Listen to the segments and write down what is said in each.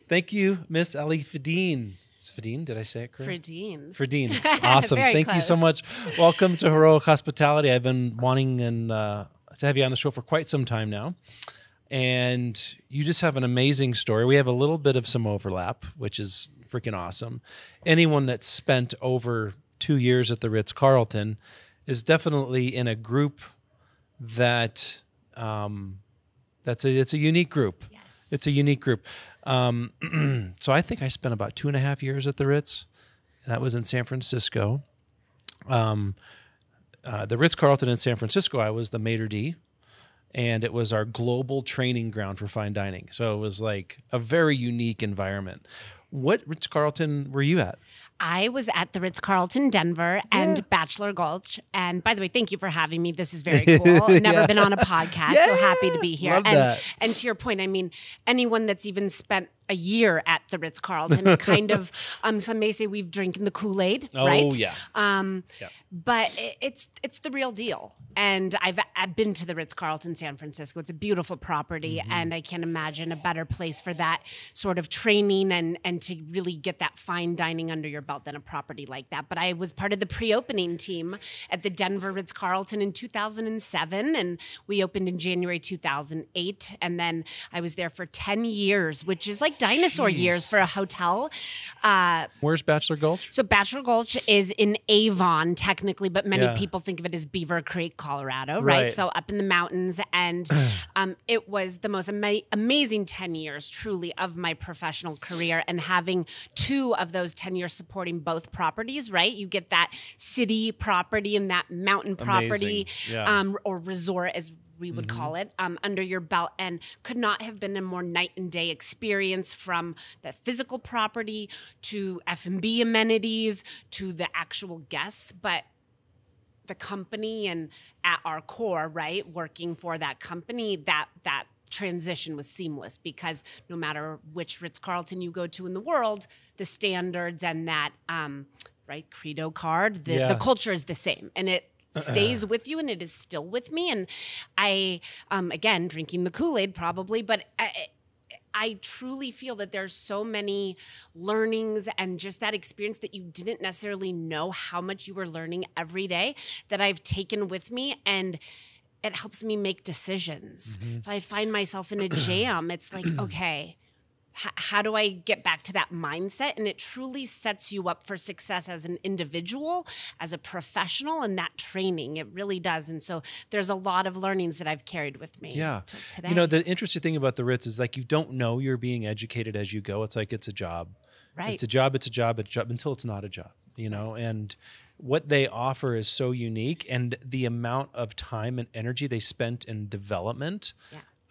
Thank you, Miss Ali Fredeen. Fredeen, did I say it correct? Fredeen. Fredeen. Awesome. Thank you so much. Welcome to Heroic Hospitality. I've been wanting to have you on the show for quite some time now. And you just have an amazing story. We have a little bit of some overlap, which is freaking awesome. Anyone that's spent over 2 years at the Ritz-Carlton is definitely in a group that it's a unique group. Yes. It's a unique group. So I think I spent about 2.5 years at the Ritz. That was in San Francisco. The Ritz-Carlton in San Francisco, I was the maitre d', and it was our global training ground for fine dining. So it was like a very unique environment. What Ritz-Carlton were you at? I was at the Ritz-Carlton Denver and Bachelor Gulch. And by the way, thank you for having me. This is very cool. I've never been on a podcast, so happy to be here. Love that. And to your point, I mean, anyone that's even spent a year at the Ritz-Carlton, kind of, some may say we've drinking the Kool-Aid, right? Oh, yeah. But it's the real deal. And I've been to the Ritz-Carlton San Francisco. It's a beautiful property, and I can't imagine a better place for that sort of training and to really get that fine dining under your belt than a property like that. But I was part of the pre-opening team at the Denver Ritz-Carlton in 2007, and we opened in January 2008. And then I was there for 10 years, which is like dinosaur years for a hotel. Where's Bachelor Gulch? So Bachelor Gulch is in Avon, technically, but many people think of it as Beaver Creek, Colorado, right? So up in the mountains. And it was the most amazing 10 years, truly, of my professional career. And having 2 of those 10 years supporting both properties, right? You get that city property and that mountain property or resort, as we would call it, under your belt, and could not have been a more night and day experience, from the physical property to F&B amenities to the actual guests. But the company, and at our core, right, working for that company, that transition was seamless, because no matter which Ritz-Carlton you go to in the world, the standards and that right credo card, the culture is the same, and it stays with you, and it is still with me. And I, again, drinking the Kool-Aid probably, but I truly feel that there's so many learnings and just that experience that you didn't necessarily know how much you were learning every day that I've taken with me, and it helps me make decisions. If I find myself in a jam, it's like, okay, how do I get back to that mindset? And it truly sets you up for success as an individual, as a professional, and that training. It really does. And so there's a lot of learnings that I've carried with me till today. You know, the interesting thing about the Ritz is, like, you don't know you're being educated as you go. It's like it's a job. Right. It's a job until it's not a job, you know? And what they offer is so unique, and the amount of time and energy they spent in development,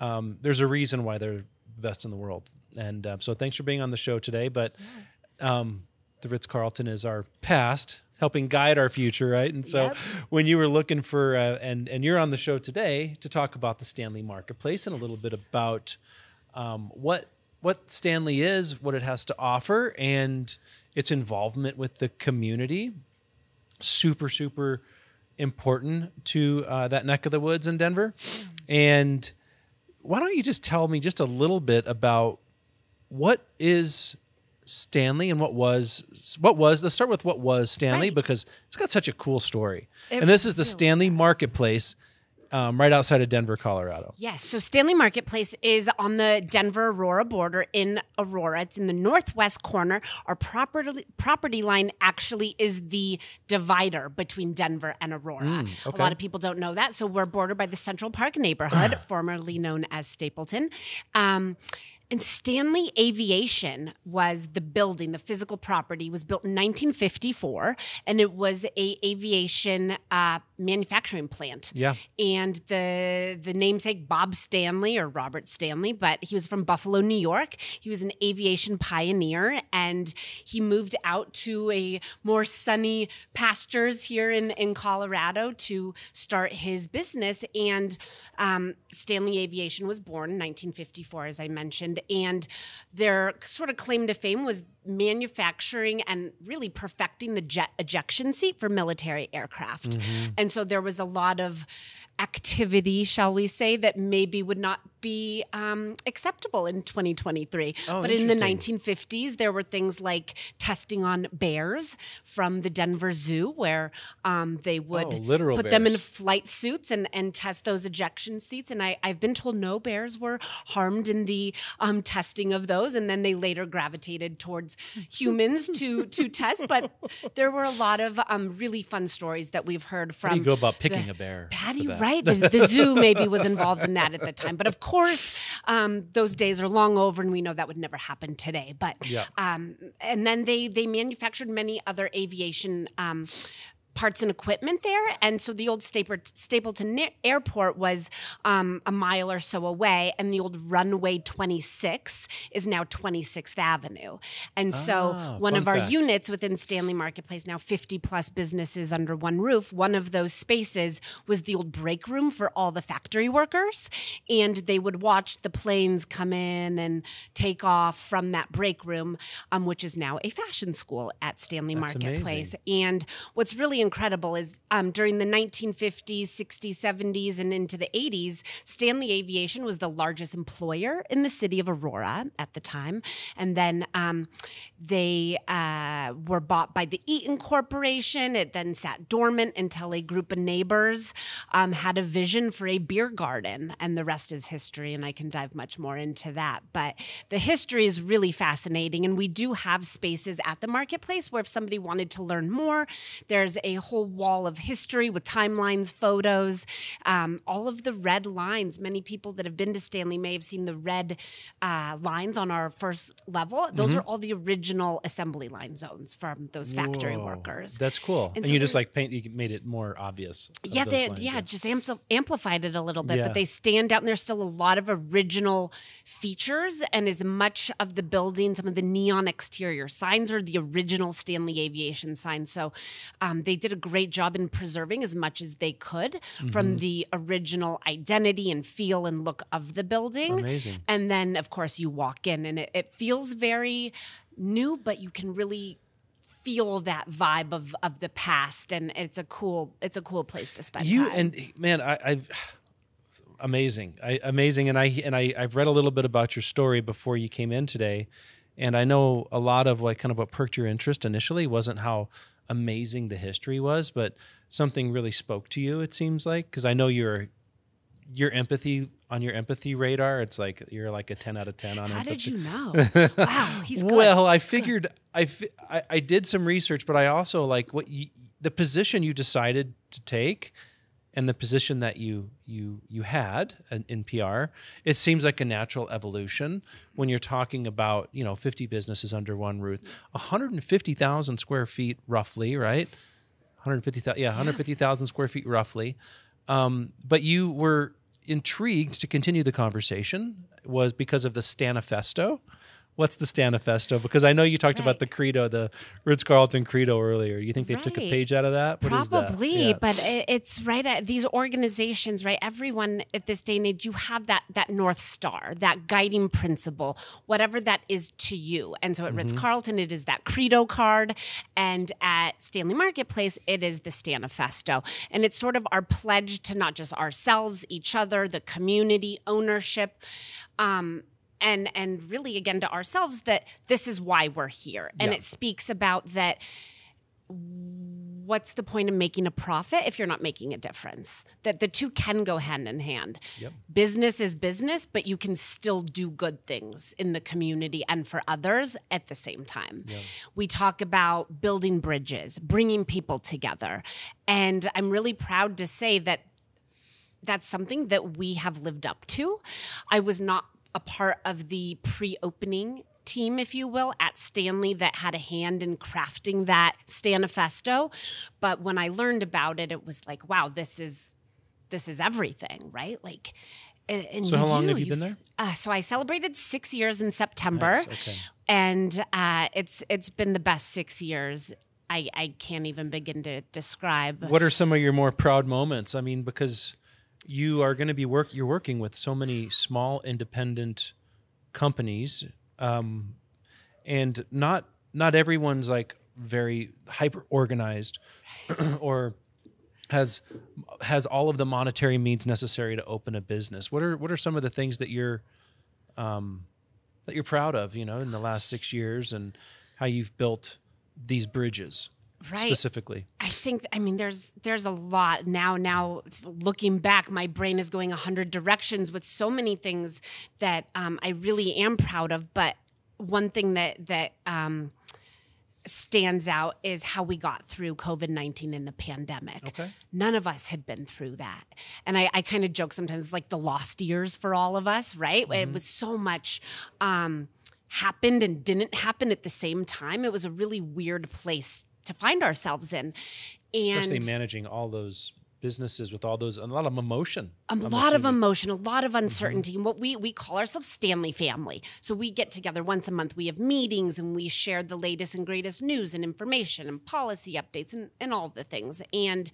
there's a reason why they're the best in the world. And so thanks for being on the show today. But the Ritz-Carlton is our past, helping guide our future, right? And so when you were looking for, and you're on the show today to talk about the Stanley Marketplace and a little bit about what Stanley is, what it has to offer, and its involvement with the community. Super, super important to that neck of the woods in Denver. And why don't you just tell me just a little bit about what is Stanley and what was, let's start with what was Stanley, because it's got such a cool story. And this is the Stanley Marketplace right outside of Denver, Colorado. Yes. So Stanley Marketplace is on the Denver-Aurora border in Aurora. It's in the northwest corner. Our property line actually is the divider between Denver and Aurora. A lot of people don't know that. So we're bordered by the Central Park neighborhood, formerly known as Stapleton. And Stanley Aviation was the building, the physical property was built in 1954, and it was a aviation manufacturing plant. And the namesake, Bob Stanley, or Robert Stanley, but he was from Buffalo, New York. He was an aviation pioneer, and he moved out to a more sunny pastures here in Colorado to start his business. And Stanley Aviation was born in 1954, as I mentioned. And their sort of claim to fame was manufacturing and really perfecting the jet ejection seat for military aircraft. And so there was a lot of activity, shall we say, that maybe would not be acceptable in 2023. Oh, but in the interesting. 1950s, there were things like testing on bears from the Denver Zoo, where they would literal put them in bears. flight suits and test those ejection seats. And I've been told no bears were harmed in the testing of those. And then they later gravitated towards humans to test. But there were a lot of really fun stories that we've heard from. How do you go about picking a bear? Patty, right? The zoo maybe was involved in that at the time. But of course, those days are long over, and we know that would never happen today. But and then they manufactured many other aviation parts and equipment there. And so the old Stapleton Airport was a mile or so away, and the old runway 26 is now 26th Avenue. And so one of our units within Stanley Marketplace, now 50 plus businesses under one roof, one of those spaces was the old break room for all the factory workers. And they would watch the planes come in and take off from that break room, which is now a fashion school at Stanley Marketplace. Amazing. And what's really incredible is during the 1950s, 60s, 70s, and into the 80s, Stanley Aviation was the largest employer in the city of Aurora at the time. And then they were bought by the Eaton Corporation. It then sat dormant until a group of neighbors had a vision for a beer garden. And the rest is history, and I can dive much more into that. But the history is really fascinating. And we do have spaces at the marketplace where if somebody wanted to learn more, there's a whole wall of history with timelines, photos, all of the red lines. Many people that have been to Stanley may have seen the red lines on our first level. Those are all the original assembly line zones from those factory workers. That's cool. And so you just you made it more obvious. Just amplified it a little bit, but they stand out, and there's still a lot of original features, and as much of the building, some of the neon exterior signs are the original Stanley Aviation signs. So they did a great job in preserving as much as they could from the original identity and feel and look of the building. Amazing. And then, of course, you walk in, and it feels very new, but you can really feel that vibe of the past, and it's a cool place to spend time. And man, I've amazing, and I've read a little bit about your story before you came in today, and I know a lot of like kind of what perked your interest initially wasn't how amazing the history was, but something really spoke to you, it seems like, because I know your empathy on your empathy radar, it's like you're like a 10 out of 10 on empathy. How did you know? Wow, he's good. Well, I figured I did some research, but I also like the position you decided to take and the position that you had in PR. It seems like a natural evolution when you're talking about 50 businesses under one roof, 150,000 square feet roughly, right? 150,000 square feet roughly. But you were intrigued to continue the conversation was because of the Stanifesto. What's the Stanifesto? Because I know you talked about the credo, the Ritz-Carlton credo earlier. You think they took a page out of that? What is that? Probably, but it's right at these organizations, right? Everyone at this day and age, you have that North Star, that guiding principle, whatever that is to you. And so at Ritz-Carlton, it is that credo card. And at Stanley Marketplace, it is the Stanifesto. And it's sort of our pledge to not just ourselves, each other, the community, ownership, and really, again, to ourselves, that this is why we're here. And it speaks about that what's the point of making a profit if you're not making a difference? That the two can go hand in hand. Yep. Business is business, but you can still do good things in the community and for others at the same time. Yep. We talk about building bridges, bringing people together. And I'm really proud to say that that's something that we have lived up to. I was not a part of the pre-opening team, if you will, at Stanley that had a hand in crafting that Stanifesto. But when I learned about it, it was like, wow, this is everything, right? Like, and so how long have you been there? So I celebrated 6 years in September, nice. Okay. And it's been the best 6 years. I can't even begin to describe. What are some of your more proud moments? I mean, because you are going to be you're working with so many small independent companies, and not everyone's like very hyper organized or has all of the monetary means necessary to open a business. What are some of the things that you're proud of, in the last 6 years, and how you've built these bridges specifically? I mean, there's a lot now looking back, my brain is going 100 directions with so many things that I really am proud of. But one thing that stands out is how we got through COVID-19 and the pandemic. Okay. None of us had been through that. And I kind of joke sometimes, like the lost years for all of us, right? Mm-hmm. It was so much happened and didn't happen at the same time. It was a really weird place to find ourselves in. And especially managing all those businesses with all those, a lot of emotion. A lot of emotion, a lot of uncertainty. Mm-hmm. And what we call ourselves Stanley family. So we get together once a month. We have meetings and we share the latest and greatest news and information and policy updates and all the things. And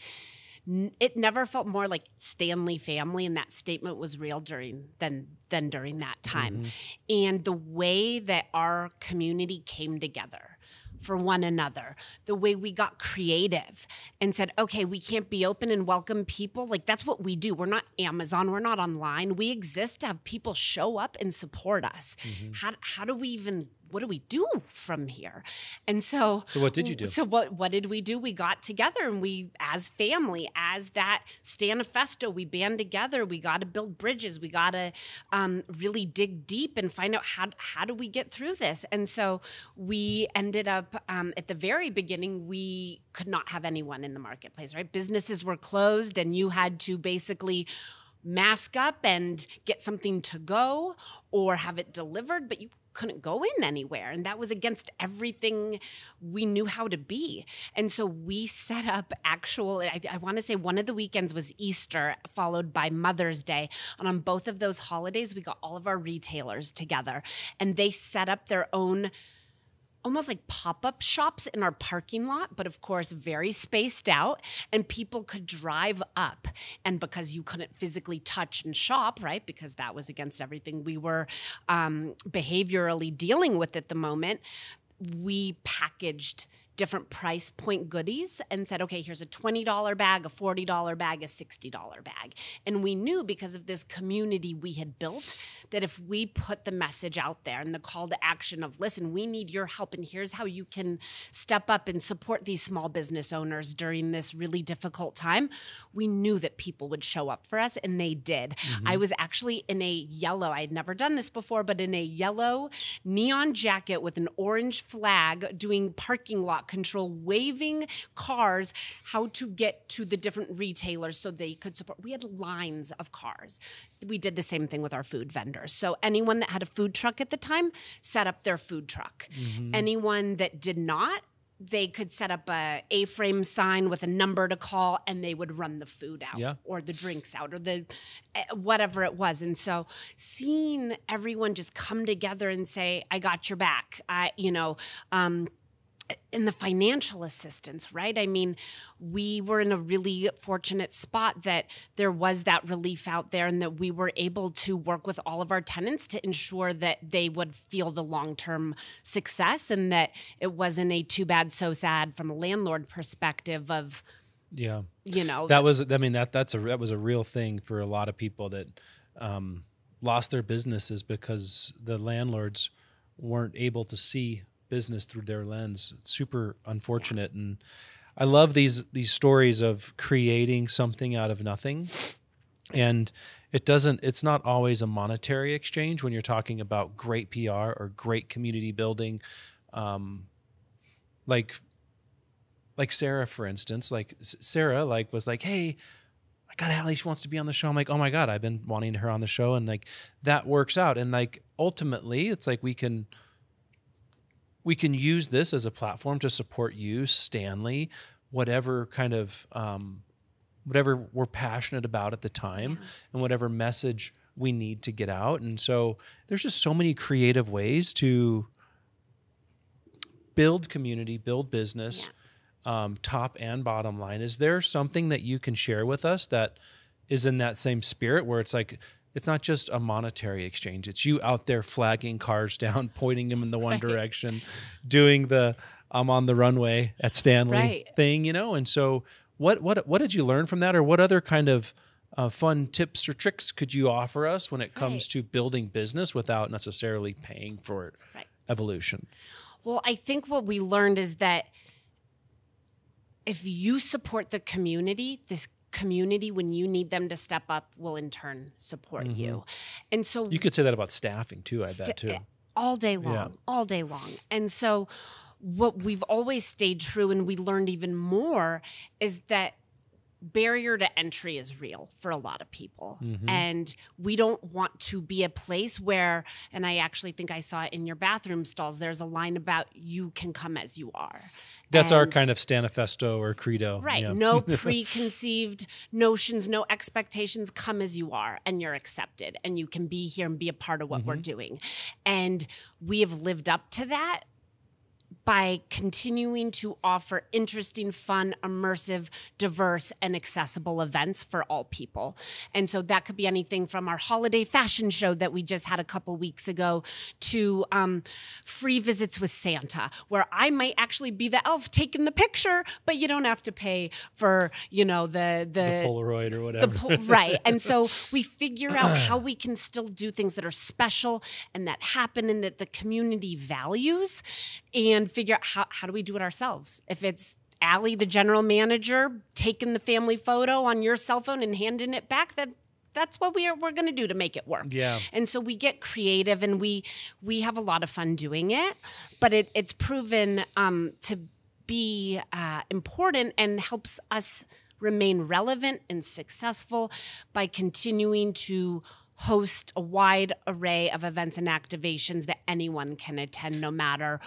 it never felt more like Stanley family, and that statement was real during that time. Mm-hmm. And the way that our community came together for one another, the way we got creative and said, okay, we can't be open and welcome people. Like, that's what we do. We're not Amazon. We're not online. We exist to have people show up and support us. Mm-hmm. How do we even, what do we do from here? And so what did you do? So what did we do? We got together and we, as family, as that Stanifesto, we band together. We got to build bridges. We got to really dig deep and find out how do we get through this? And so we ended up at the very beginning, we could not have anyone in the marketplace, right? Businesses were closed and you had to basically mask up and get something to go or have it delivered, but you couldn't go in anywhere. And that was against everything we knew how to be. And so we set up I want to say one of the weekends was Easter, followed by Mother's Day. And on both of those holidays, we got all of our retailers together and they set up their own almost like pop-up shops in our parking lot, but of course very spaced out, and people could drive up. And because you couldn't physically touch and shop, right, because that was against everything we were behaviorally dealing with at the moment, we packaged different price point goodies and said, okay, here's a $20 bag, a $40 bag, a $60 bag. And we knew, because of this community we had built, that if we put the message out there and the call to action of, listen, we need your help and here's how you can step up and support these small business owners during this really difficult time, we knew that people would show up for us, and they did. Mm-hmm. I was actually in a yellow, I had never done this before, but in a yellow neon jacket with an orange flag, doing parking lot control, waving cars how to get to the different retailers so they could support. We had lines of cars. We did the same thing with our food vendors. So anyone that had a food truck at the time set up their food truck. Mm-hmm. Anyone that did not, they could set up a A-frame sign with a number to call, and they would run the food out, or the drinks out, or the whatever it was. And so seeing everyone just come together and say, I got your back, in the financial assistance, right? I mean, we were in a really fortunate spot that there was that relief out there, and that we were able to work with all of our tenants to ensure that they would feel the long-term success, and that it wasn't a too bad, so sad from a landlord perspective of, that was a real thing for a lot of people that lost their businesses because the landlords weren't able to see business through their lens. It's super unfortunate. And I love these stories of creating something out of nothing. And it's not always a monetary exchange when you're talking about great PR or great community building. Like Sarah, for instance, Sarah was like, hey, I got Allie, she wants to be on the show. I'm like, oh my God, I've been wanting her on the show. And that works out. And ultimately it's we can use this as a platform to support you, Stanley, whatever kind of, whatever we're passionate about at the time, and whatever message we need to get out. And so there's just so many creative ways to build community, build business, top and bottom line. Is there something that you can share with us that is in that same spirit, where it's it's not just a monetary exchange. It's you out there flagging cars down, pointing them in the one direction, doing the I'm on the runway at Stanley thing, And so what did you learn from that, or what other kind of fun tips or tricks could you offer us when it comes to building business without necessarily paying for evolution? Well, I think what we learned is that if you support the community, this community, when you need them to step up, will in turn support you. And so you could say that about staffing too, I bet too. All day long, all day long. And so what we've always stayed true, and we learned even more, is that barrier to entry is real for a lot of people. And we don't want to be a place where, and I actually think I saw it in your bathroom stalls, there's a line about you can come as you are. That's our kind of Stanifesto or credo. Right. Yeah. No preconceived notions, no expectations. Come as you are, and you're accepted, and you can be here and be a part of what we're doing. And we have lived up to that by continuing to offer interesting, fun, immersive, diverse, and accessible events for all people. And so that could be anything from our holiday fashion show that we just had a couple weeks ago to free visits with Santa, where I might actually be the elf taking the picture, but you don't have to pay for, you know, the Polaroid or whatever. Right. And so we figure out how we can still do things that are special and that happen and that the community values, and figure out how do we do it ourselves. If it's Allie, the general manager, taking the family photo on your cell phone and handing it back, that's what we're going to do to make it work. Yeah. And so we get creative, and we have a lot of fun doing it, but it's proven to be important and helps us remain relevant and successful by continuing to host a wide array of events and activations that anyone can attend, no matter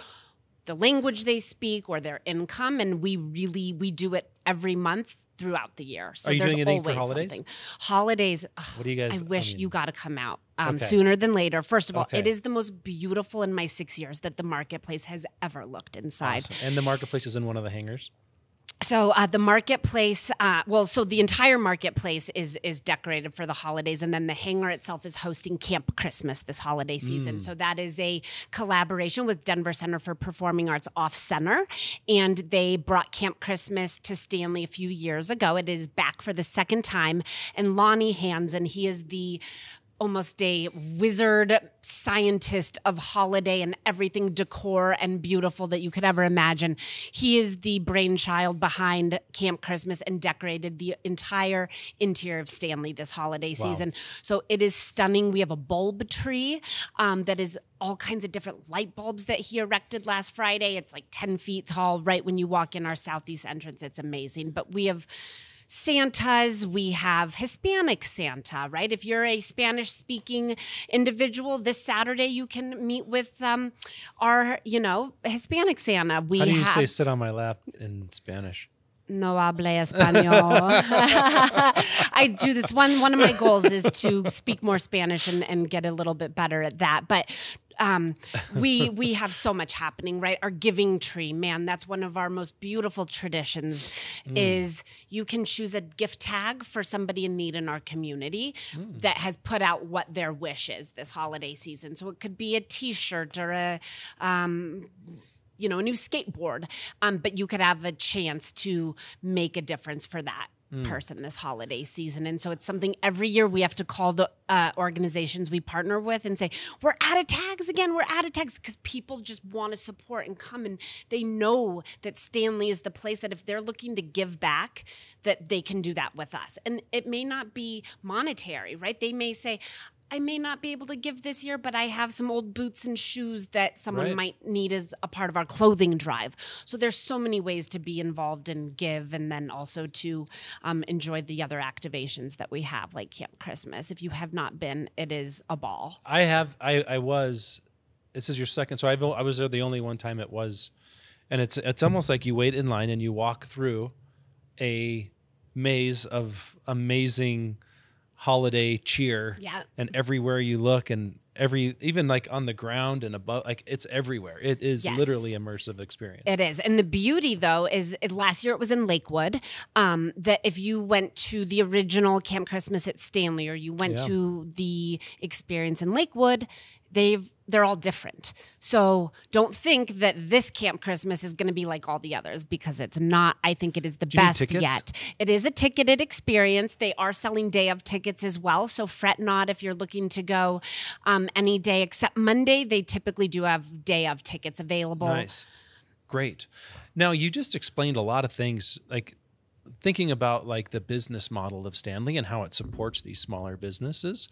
the language they speak or their income. And we do it every month throughout the year. So are you there's doing anything always for holidays? Something. Holidays. What do you guys? I wish you got to come out sooner than later. First of all, it is the most beautiful in my 6 years that the Marketplace has ever looked inside. Awesome. And the Marketplace is in one of the hangars? So the Marketplace, so the entire Marketplace is decorated for the holidays, and then the hangar itself is hosting Camp Christmas this holiday season. So that is a collaboration with Denver Center for Performing Arts Off Center, and they brought Camp Christmas to Stanley a few years ago. It is back for the second time, and Lonnie Hansen, he is almost a wizard scientist of holiday and everything decor and beautiful that you could ever imagine. He is the brainchild behind Camp Christmas and decorated the entire interior of Stanley this holiday season. So it is stunning. We have a bulb tree that is all kinds of different light bulbs that he erected last Friday. It's like 10 feet tall right when you walk in our southeast entrance. It's amazing. But we have Santas, we have Hispanic Santa, right? If you're a Spanish-speaking individual, this Saturday you can meet with our, Hispanic Santa. How do you say "sit on my lap" in Spanish? No hable español. I do this. One of my goals is to speak more Spanish and get a little bit better at that. But we have so much happening, right? Our giving tree, man, that's one of our most beautiful traditions is you can choose a gift tag for somebody in need in our community that has put out what their wish is this holiday season. So it could be a T-shirt or a new skateboard, but you could have a chance to make a difference for that person this holiday season. And so it's something every year we have to call the organizations we partner with and say, we're out of tags again, we're out of tags, because people just want to support and come, and they know that Stanley is the place that if they're looking to give back, that they can do that with us. And it may not be monetary, right? They may say, I may not be able to give this year, but I have some old boots and shoes that someone might need as a part of our clothing drive. So there's so many ways to be involved and give, and then also to enjoy the other activations that we have, like Camp Christmas. If you have not been, it is a ball. I was. This is your second. So I was there the only one time it was, and it's almost like you wait in line and you walk through a maze of amazing holiday cheer, and everywhere you look, and even like on the ground and above, like it's everywhere. It is literally immersive experience. It is. And the beauty though is last year it was in Lakewood, that if you went to the original Camp Christmas at Stanley, or you went to the experience in Lakewood, they're all different. So don't think that this Camp Christmas is going to be like all the others, because it's not. I think it is the best yet. It is a ticketed experience. They are selling day of tickets as well. So fret not if you're looking to go any day except Monday. They typically do have day of tickets available. Nice. Great. Now, you just explained a lot of things, like thinking about like the business model of Stanley and how it supports these smaller businesses,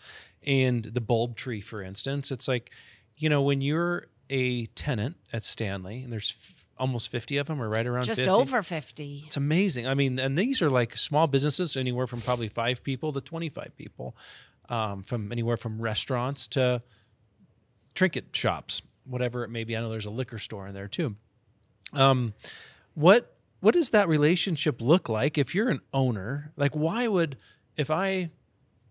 and the bulb tree, for instance. It's like, you know, when you're a tenant at Stanley, and there's almost 50 of them, or right around just 50. Over 50. It's amazing. I mean, and these are like small businesses, anywhere from probably 5 people to 25 people, from anywhere from restaurants to trinket shops, whatever it may be. I know there's a liquor store in there too. What does that relationship look like if you're an owner? Like, why would, if I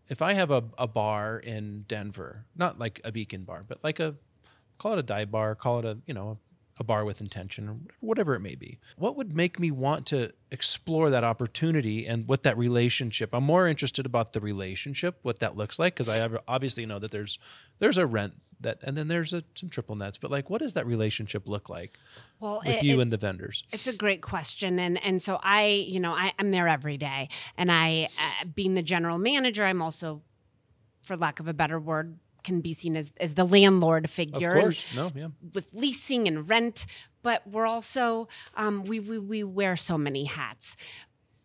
have a bar in Denver, not like a Beacon bar, but like call it a dive bar, call it a bar with intention, or whatever it may be. What would make me want to explore that opportunity and what that relationship? I'm more interested about the relationship, what that looks like, because I obviously know that there's a rent and then there's some triple nets. But like, what does that relationship look like with you and the vendors? It's a great question, and so I'm there every day, and being the general manager, I'm also, for lack of a better word, can be seen as the landlord figure. Of course. With leasing and rent, but we're also, we wear so many hats.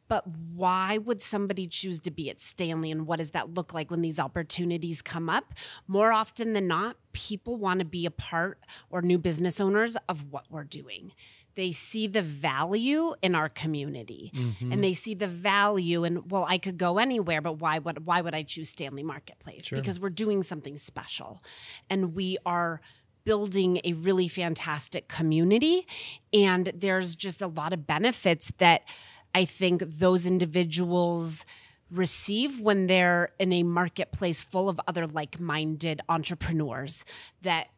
But why would somebody choose to be at Stanley, and what does that look like when these opportunities come up? More often than not, people want to be a part, or new business owners, of what we're doing. They see the value in our community, and they see the value in, well, I could go anywhere, but why would I choose Stanley Marketplace? Sure. Because we're doing something special, and we are building a really fantastic community, and there's just a lot of benefits that I think those individuals receive when they're in a marketplace full of other like-minded entrepreneurs that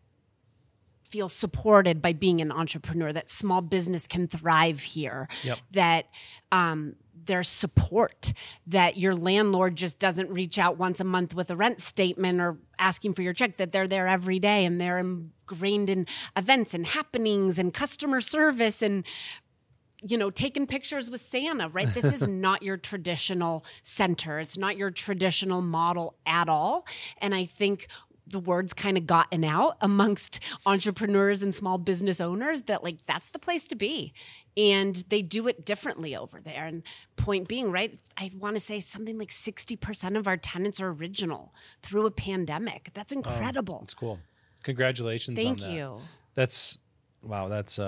feel supported by being an entrepreneur, that small business can thrive here, that there's support, that your landlord just doesn't reach out once a month with a rent statement or asking for your check, that they're there every day and they're ingrained in events and happenings and customer service and taking pictures with Santa, right? This is not your traditional center. It's not your traditional model at all. And I think the word's kind of gotten out amongst entrepreneurs and small business owners that like, that's the place to be. And they do it differently over there. And point being, right, I want to say something like 60% of our tenants are original through a pandemic. That's incredible. That's cool. Congratulations on that. Thank you. That's, wow, that's...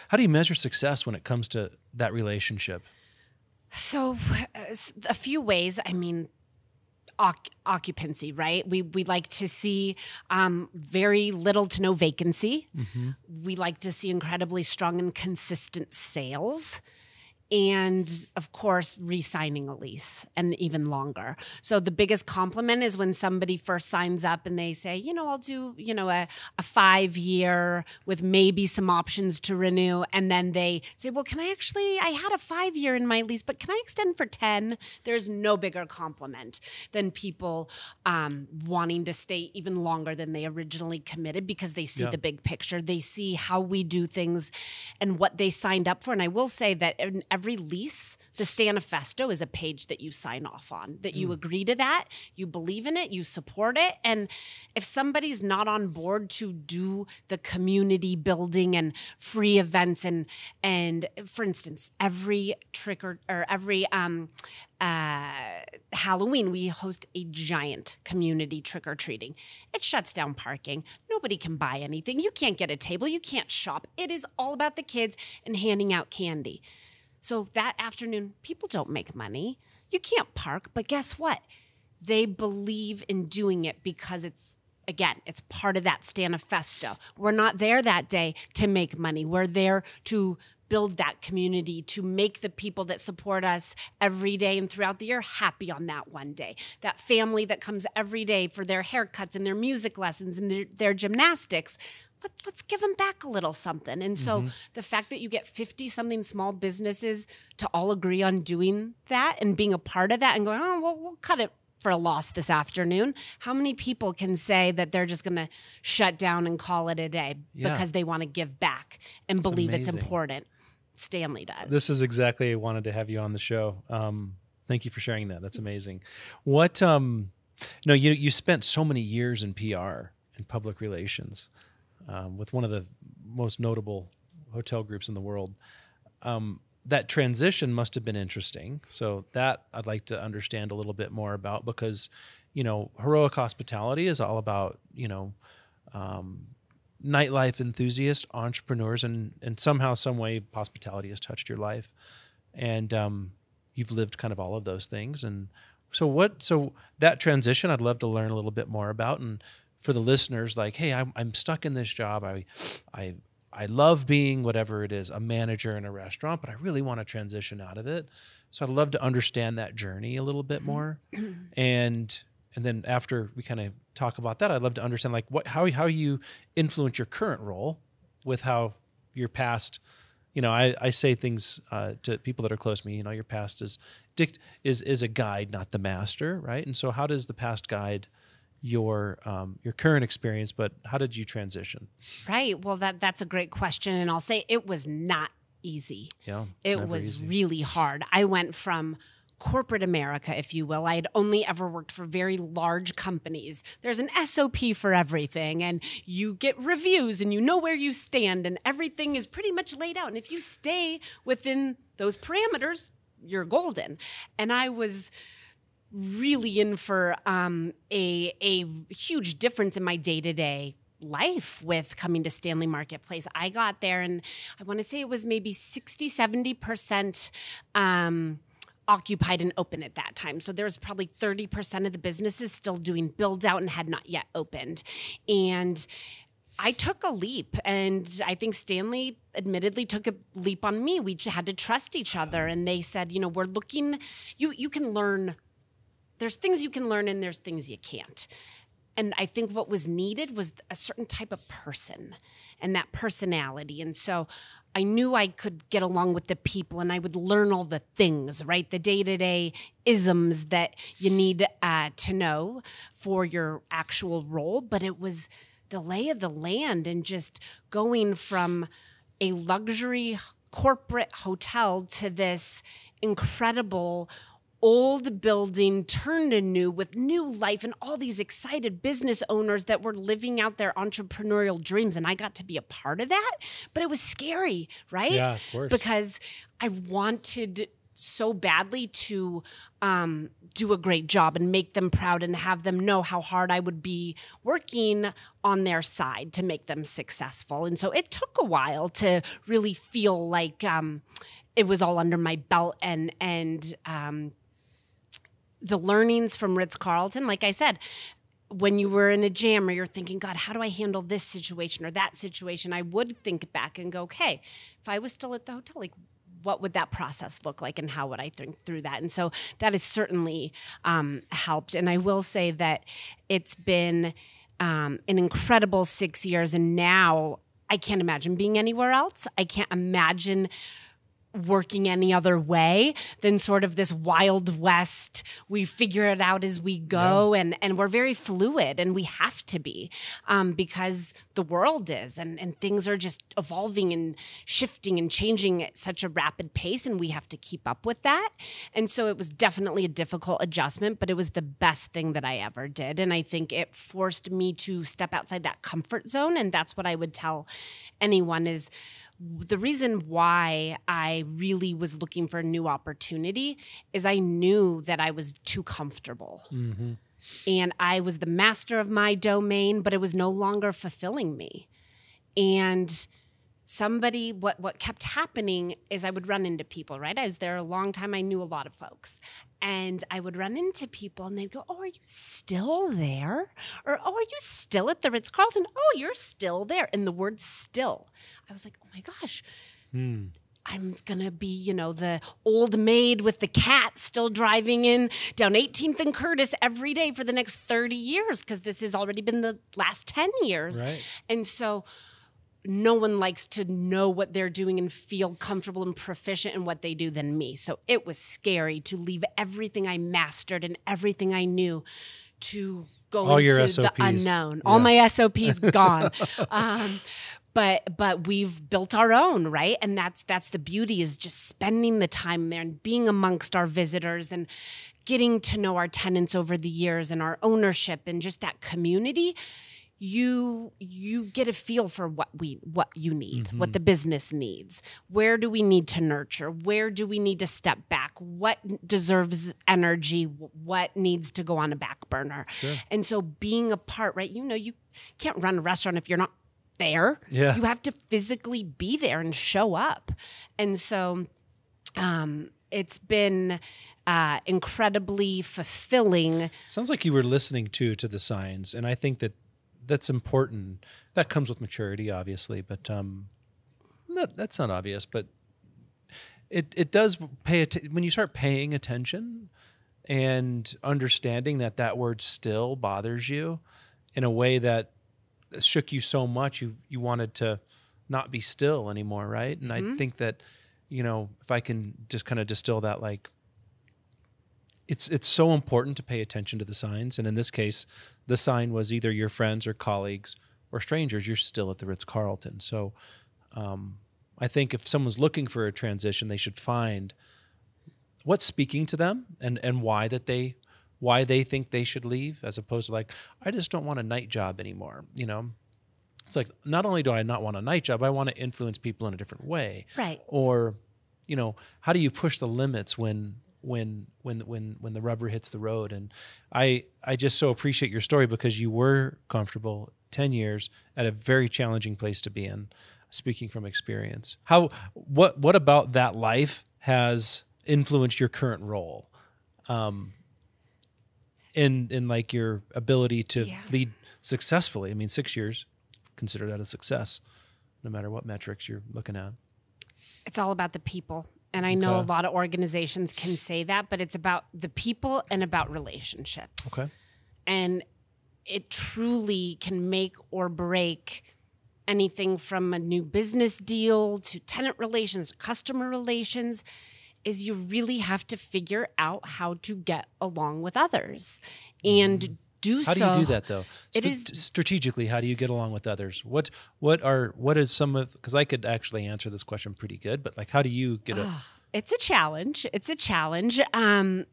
How do you measure success when it comes to that relationship? So a few ways. I mean, occupancy, right? We like to see very little to no vacancy. We like to see incredibly strong and consistent sales. And of course, re-signing a lease, and even longer. So the biggest compliment is when somebody first signs up and they say, I'll do, a 5-year with maybe some options to renew. And then they say, well, I had a 5-year in my lease, but can I extend for 10? There's no bigger compliment than people wanting to stay even longer than they originally committed, because they see the big picture. They see how we do things and what they signed up for. And I will say that in every lease, the Stanifesto is a page that you sign off on, that you agree to that, you believe in it, you support it. And if somebody's not on board to do the community building and free events, and for instance, every Halloween, we host a giant community trick-or-treating. It shuts down parking. Nobody can buy anything. You can't get a table. You can't shop. It is all about the kids and handing out candy. So that afternoon, people don't make money. You can't park, but guess what? They believe in doing it because it's part of that Stanifesto. We're not there that day to make money. We're there to build that community, to make the people that support us every day and throughout the year happy on that one day. That family that comes every day for their haircuts and their music lessons and their gymnastics. Let's give them back a little something. And so the fact that you get 50-something small businesses to all agree on doing that and being a part of that and going, oh, well, we'll cut it for a loss this afternoon. How many people can say that they're just going to shut down and call it a day because they want to give back and believe it's important? Stanley does. This is exactly, I wanted to have you on the show. Thank you for sharing that. That's amazing. What, you spent so many years in PR and public relations with one of the most notable hotel groups in the world. That transition must have been interesting. So that I'd like to understand a little bit more about, because, heroic hospitality is all about, nightlife enthusiasts, entrepreneurs, and somehow, some way, hospitality has touched your life. And you've lived kind of all of those things. And so that transition, I'd love to learn a little bit more about. And for the listeners, like, hey, I'm stuck in this job. I love being whatever it is, a manager in a restaurant, but I really want to transition out of it. So I'd love to understand that journey a little bit more. And then after we kind of talk about that, I'd love to understand like how you influence your current role with how your past, I say things to people that are close to me, your past is a guide, not the master, right? And so how does the past guide your current experience, but how did you transition? Right. Well, that's a great question. And I'll say it was not easy. Yeah. It was really hard. I went from corporate America, if you will. I had only ever worked for very large companies. There's an SOP for everything, and you get reviews, and you know where you stand, and everything is pretty much laid out. And if you stay within those parameters, you're golden. And I was really in for a huge difference in my day-to-day life with coming to Stanley Marketplace. I got there, and I want to say it was maybe 60-70% occupied and open at that time. So there was probably 30% of the businesses still doing build out and had not yet opened. And I took a leap, and I think Stanley admittedly took a leap on me. We had to trust each other, and they said, we're looking, you can learn. There's things you can learn and there's things you can't. And I think what was needed was a certain type of person and that personality. And so I knew I could get along with the people, and I would learn all the things, right? The day-to-day isms that you need to know for your actual role. But it was the lay of the land, and just going from a luxury corporate hotel to this incredible old building turned anew with new life and all these excited business owners that were living out their entrepreneurial dreams. And I got to be a part of that, but it was scary, right? Yeah, of course. Because I wanted so badly to do a great job and make them proud and have them know how hard I would be working on their side to make them successful. And so it took a while to really feel like it was all under my belt, and the learnings from Ritz-Carlton, like I said, when you were in a jam or you're thinking, God, how do I handle this situation or that situation? I would think back and go, okay, if I was still at the hotel, like, what would that process look like, and how would I think through that? And so that has certainly helped. And I will say that it's been an incredible 6 years, and now I can't imagine being anywhere else. I can't imagine working any other way than sort of this Wild West. We figure it out as we go, and we're very fluid, and we have to be because the world is, and things are just evolving and shifting and changing at such a rapid pace, and we have to keep up with that. And so it was definitely a difficult adjustment, but it was the best thing that I ever did. And I think it forced me to step outside that comfort zone. And that's what I would tell anyone is, the reason why I really was looking for a new opportunity is I knew that I was too comfortable. Mm-hmm. And I was the master of my domain, but it was no longer fulfilling me. And what kept happening is I would run into people, right? I was there a long time. I knew a lot of folks. And I would run into people, and they'd go, oh, are you still there? Or, oh, are you still at the Ritz-Carlton? Oh, you're still there. And the word still. I was like, oh, my gosh. I'm going to be, the old maid with the cat still driving in down 18th and Curtis every day for the next 30 years, because this has already been the last 10 years. Right. And so no one likes to know what they're doing and feel comfortable and proficient in what they do than me. So it was scary to leave everything I mastered and everything I knew to go all into your SOPs. The unknown. Yeah. All my SOPs gone. But we've built our own, right? And that's the beauty, is just spending the time there and being amongst our visitors and getting to know our tenants over the years and our ownership and just that community. You get a feel for what you need, what the business needs. Where do we need to nurture? Where do we need to step back? What deserves energy? What needs to go on a back burner? Sure. And so being a part, right? You can't run a restaurant if you're not there. Yeah. You have to physically be there and show up. And so it's been incredibly fulfilling. Sounds like you were listening to the signs, and I think that's important. That comes with maturity, obviously, but that's not obvious. But it does when you start paying attention and understanding that word "still" bothers you in a way that shook you so much you wanted to not be still anymore, right? And I think that, if I can just kind of distill that, like, it's so important to pay attention to the signs. And in this case, the sign was either your friends or colleagues or strangers. You're still at the Ritz-Carlton. So I think if someone's looking for a transition, they should find what's speaking to them and why they think they should leave, as opposed to like, I just don't want a night job anymore. It's like, not only do I not want a night job, I want to influence people in a different way. Right. Or, how do you push the limits when the rubber hits the road? And I just so appreciate your story, because you were comfortable 10 years at a very challenging place to be in, speaking from experience. What about that life has influenced your current role? In like your ability to lead successfully. I mean, 6 years, consider that a success, no matter what metrics you're looking at. It's all about the people. And I know a lot of organizations can say that, but it's about the people and about relationships. Okay. And it truly can make or break anything from a new business deal to tenant relations, customer relations. Is you really have to figure out how to get along with others and do so. How do you do that, though? It is strategically. How do you get along with others? What is some of? Because I could actually answer this question pretty good, but like, how do you get a? It's a challenge. It's a challenge. I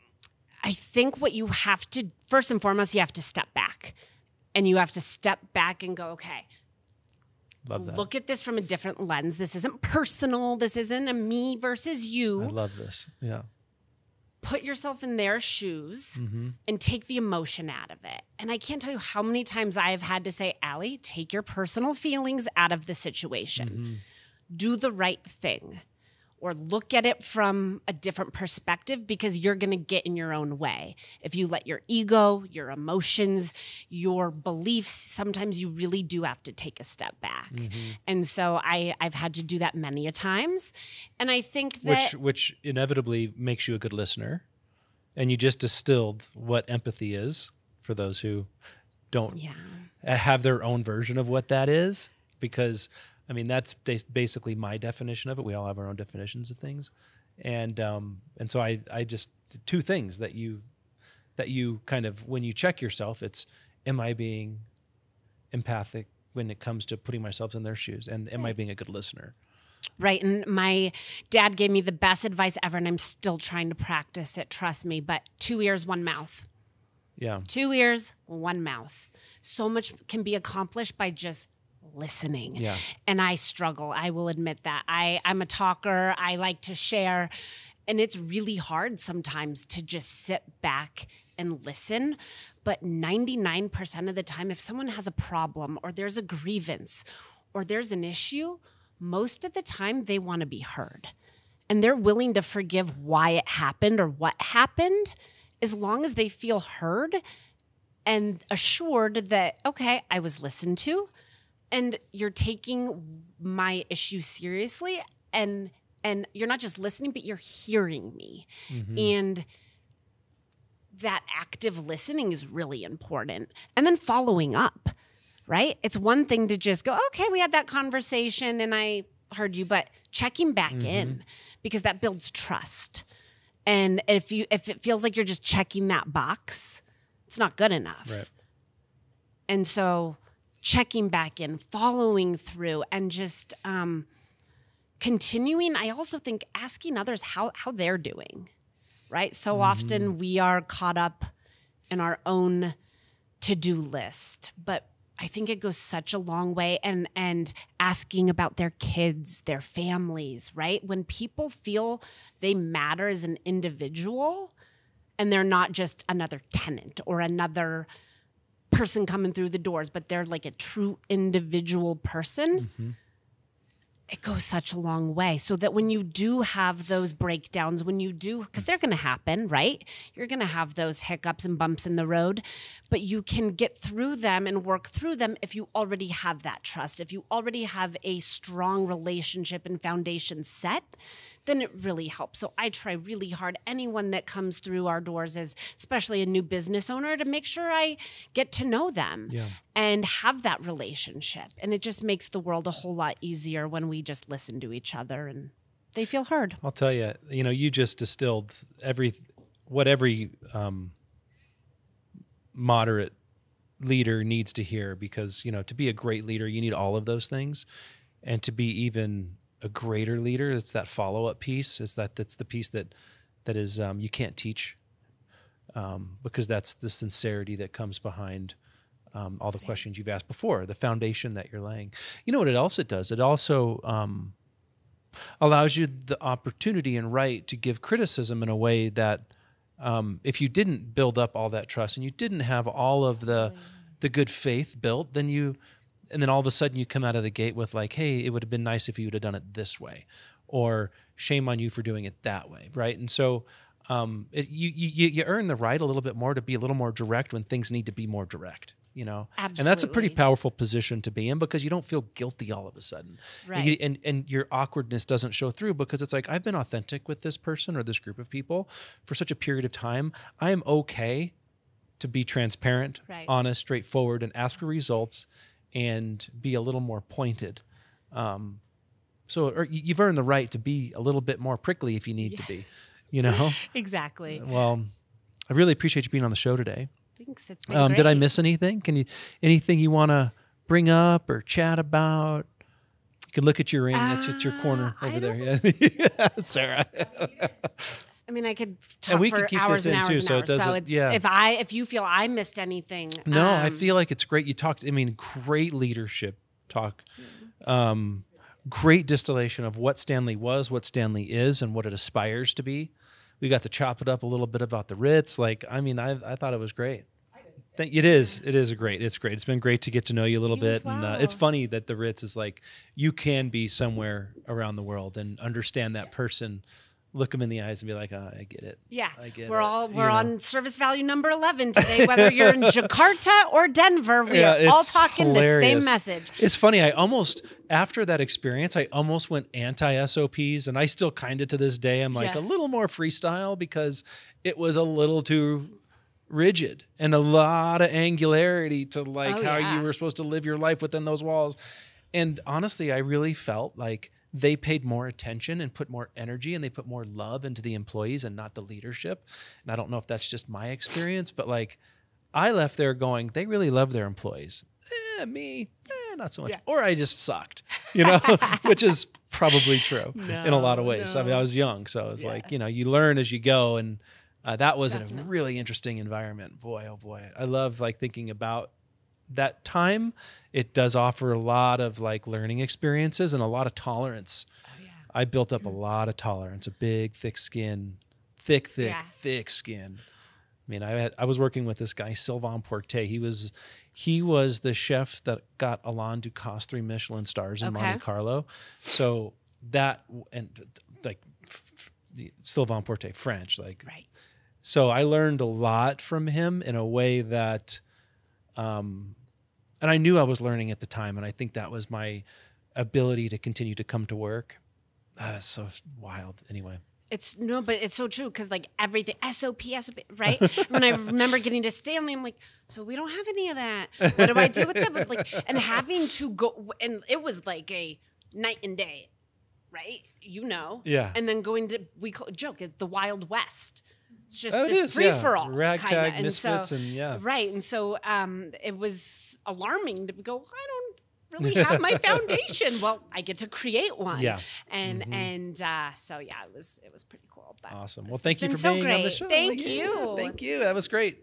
think what you have to, first and foremost, you have to step back, and you have to step back and go, okay. Love that. Look at this from a different lens. This isn't personal. This isn't a me versus you. I love this. Yeah. Put yourself in their shoes and take the emotion out of it. And I can't tell you how many times I've had to say, Allie, take your personal feelings out of the situation. Do the right thing. Or look at it from a different perspective, because you're going to get in your own way. If you let your ego, your emotions, your beliefs, sometimes you really do have to take a step back. And so I've had to do that many a times. And I think that... Which inevitably makes you a good listener. And you just distilled what empathy is for those who don't have their own version of what that is. Because... I mean, that's basically my definition of it. We all have our own definitions of things. And so I just, two things that you kind of, when you check yourself, it's, am I being empathic when it comes to putting myself in their shoes? And am I being a good listener? Right. And my dad gave me the best advice ever, and I'm still trying to practice it, trust me, but 2 ears, 1 mouth. Yeah. 2 ears, 1 mouth. So much can be accomplished by just listening. Yeah. And I struggle. I will admit that. I'm a talker. I like to share. And it's really hard sometimes to just sit back and listen. But 99% of the time, if someone has a problem or there's a grievance or there's an issue, most of the time they want to be heard. And they're willing to forgive why it happened or what happened, as long as they feel heard and assured that, okay, I was listened to, and you're taking my issue seriously, and you're not just listening, but you're hearing me. And that active listening is really important. And then following up. right? It's one thing to just go, okay, we had that conversation and I heard you, but checking back in, because that builds trust. And if it feels like you're just checking that box, it's not good enough. Right. And so checking back in, following through, and just continuing. I also think asking others how they're doing, right? So often we are caught up in our own to-do list, but I think it goes such a long way, and asking about their kids, their families, right? When people feel they matter as an individual and they're not just another tenant or another person coming through the doors, but they're like a true individual person, it goes such a long way. So that when you do have those breakdowns, when you do, because they're going to happen, right? You're going to have those hiccups and bumps in the road, but you can get through them and work through them if you already have that trust. If you already have a strong relationship and foundation set, then it really helps. So I try really hard, anyone that comes through our doors, as especially a new business owner, to make sure I get to know them and have that relationship. And it just makes the world a whole lot easier when we just listen to each other and they feel heard. I'll tell you, you just distilled every moderate leader needs to hear, because, to be a great leader, you need all of those things. And to be even a greater leader, it's that follow-up piece. That's the piece that is you can't teach, because that's the sincerity that comes behind all the questions you've asked before, the foundation that you're laying. You know what it does? It also allows you the opportunity and right to give criticism in a way that if you didn't build up all that trust and you didn't have all of the good faith built, and then all of a sudden you come out of the gate with like, hey, it would have been nice if you would have done it this way, or shame on you for doing it that way, right? And so you earn the right a little bit more to be a little more direct when things need to be more direct, Absolutely. And that's a pretty powerful position to be in, because you don't feel guilty all of a sudden. Right. And your awkwardness doesn't show through, because it's like, I've been authentic with this person or this group of people for such a period of time. I am okay to be transparent, honest, straightforward, and ask for results and be a little more pointed. Or you've earned the right to be a little bit more prickly if you need to be, Exactly. Well, I really appreciate you being on the show today. Thanks. It's been great. Did I miss anything? Anything you want to bring up or chat about? You can look at your ring. That's at your corner over there. Yeah, Sarah. I mean, I could talk for hours and hours and hours. So it's, if you feel I missed anything. No, I feel like it's great. You talked, great leadership talk. Great distillation of what Stanley was, what Stanley is, and what it aspires to be. We got to chop it up a little bit about the Ritz. I thought it was great. It is great. It's great. It's been great to get to know you a little bit. Well. And it's funny that the Ritz is like, you can be somewhere around the world and understand that person, look them in the eyes and be like, oh, I get it. Yeah. I get we're it. We're on service value number 11 today, whether you're in Jakarta or Denver, we are all talking hilarious. the same message. It's funny. After that experience, I almost went anti-SOPs, and I still kind of to this day, I'm like a little more freestyle, because it was a little too rigid and a lot of angularity to how you were supposed to live your life within those walls. And honestly, I really felt like they paid more attention and put more energy, and they put more love into the employees and not the leadership. And I don't know if that's just my experience, but I left there going, they really love their employees. Me, not so much. Yeah. Or I just sucked, which is probably true in a lot of ways. No. I mean, I was young, so I was you learn as you go. And that was a really interesting environment. Boy, oh boy. I love thinking about that time. It does offer a lot of learning experiences and a lot of tolerance. Oh, yeah. I built up a lot of tolerance, a big, thick skin, thick skin. I mean, I was working with this guy, Sylvain Portet. He was the chef that got Alain Ducasse 3 Michelin stars in Monte Carlo. So that, and Sylvain Portet, French, right. So I learned a lot from him in a way that, and I knew I was learning at the time, and I think that was my ability to continue to come to work. So wild. Anyway. But it's so true because like everything SOP, right? When I remember getting to Stanley, I'm like, so we don't have any of that. What do I do with them? But like, and having to go, and it was like a night and day, right? Yeah. And then going to joke it the Wild West. It's just it this is, free for all, ragtag misfits, right. And so it was alarming to go, I don't really have my foundation. Well, I get to create one. Yeah. And so yeah, it was pretty cool. But awesome. Well, thank you for being on the show. Thank you. Thank you. That was great.